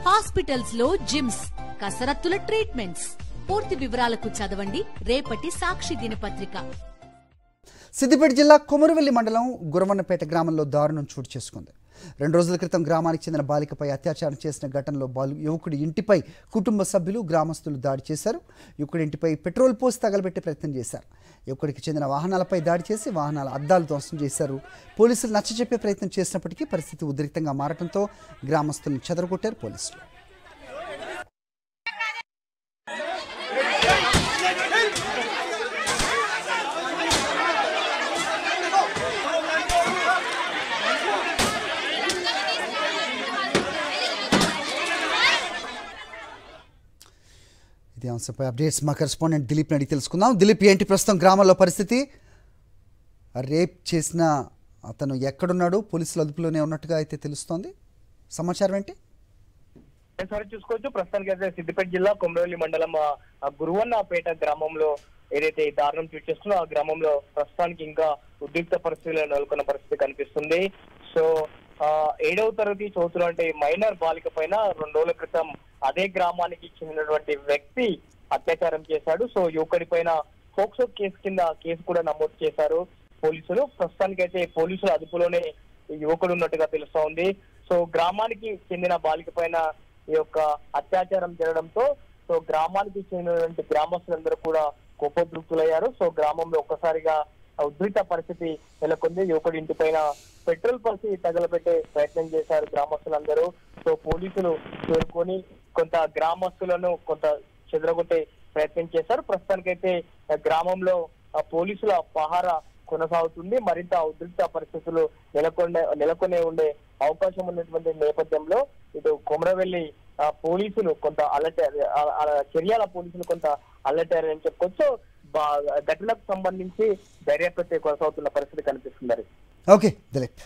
Hospitals లో gyms, కసరత్తుల treatments. పూర్తి వివరాలకు చదవండి రేపటి సాక్షి దినపత్రిక. సిద్దిపేట జిల్లా కొమరవెల్లి మండలం గురవన్నపేట గ్రామంలో దారుణం చోటు చేసుకుంది. 2 రోజుల క్రితం గ్రామానికి చెందిన బాలికపై అత్యాచారం చేసిన ఘటనలో యువకుడి ఇంటిపై కుటుంబ సభ్యులు, గ్రామస్తులు దాడి చేశారు. యువకుడి ఇంటిపై పెట్రోల్ పోసి తగలబెట్టే ప్రయత్నం చేశారు. యువకుడికి చెందిన వాహనాలపై దాడి చేసి వాహనాల అద్దాలు ధ్వంసం చేశారు. పోలీసులు నచ్చజెప్పే ప్రయత్నం చేసినప్పటికీ పరిస్థితి ఉద్రిక్తంగా మారడంతో గ్రామస్తులను చెదరగొట్టారు పోలీసులు. ఇదే అంశంపై అప్డేట్స్ మా కరెస్పాండెంట్ దిలీప్ని అడిగి తెలుసుకుందాం. దిలీప్, ఏంటి ప్రస్తుతం గ్రామంలో పరిస్థితి? రేప్ చేసిన అతను ఎక్కడున్నాడు? పోలీసుల అదుపులోనే ఉన్నట్టుగా అయితే తెలుస్తోంది. సమాచారం ఏంటి? సరే చూసుకోవచ్చు. ప్రస్తుతానికి అయితే సిద్దిపేట జిల్లా కొమరవెల్లి మండలం గురువన్నపేట గ్రామంలో ఏదైతే దారుణం చోటు చేస్తుందో ఆ గ్రామంలో ప్రస్తుతానికి ఇంకా ఉద్రిక్త పరిస్థితుల్లో నెలకొన్న పరిస్థితి కనిపిస్తుంది. సో 7వ తరగతి చదువుతున్నటువంటి మైనర్ బాలిక పైన 2 రోజుల క్రితం అదే గ్రామానికి చెందినటువంటి వ్యక్తి అత్యాచారం చేశాడు. సో యువకుడి పైన పోక్సో కేసు కింద కేసు కూడా నమోదు చేశారు పోలీసులు. ప్రస్తుతానికైతే పోలీసుల అదుపులోనే యువకుడు ఉన్నట్టుగా తెలుస్తా ఉంది. సో గ్రామానికి చెందిన బాలిక పైన ఈ యొక్క అత్యాచారం జరగడంతో సో గ్రామానికి చెందినటువంటి గ్రామస్తులందరూ కూడా కోపోద్రిక్తులయ్యారు. సో గ్రామంలో ఒక్కసారిగా ఉద్రిక్త పరిస్థితి నెలకొంది. యువకుడి ఇంటి పైన పెట్రోల్ పోసి తగలబెట్టే ప్రయత్నం చేశారు గ్రామస్తులందరూ. సో పోలీసులు చేరుకొని కొంత గ్రామస్తులను కొంత చెదరగొట్టే ప్రయత్నం చేశారు. ప్రస్తుతానికైతే గ్రామంలో పోలీసుల పహారా కొనసాగుతుంది. మరింత ఉద్రిక్త పరిస్థితులు నెలకొనే ఉండే అవకాశం ఉన్నటువంటి నేపథ్యంలో ఇటు కొమరవెల్లి పోలీసులు కొంత చర్యాల పోలీసులు కొంత అలర్ట్ అయ్యారని చెప్పుకోవచ్చు. ఘటనకు సంబంధించి దర్యాప్తు కొనసాగుతున్న పరిస్థితి కనిపిస్తుంది. ఓకే దిలీప్.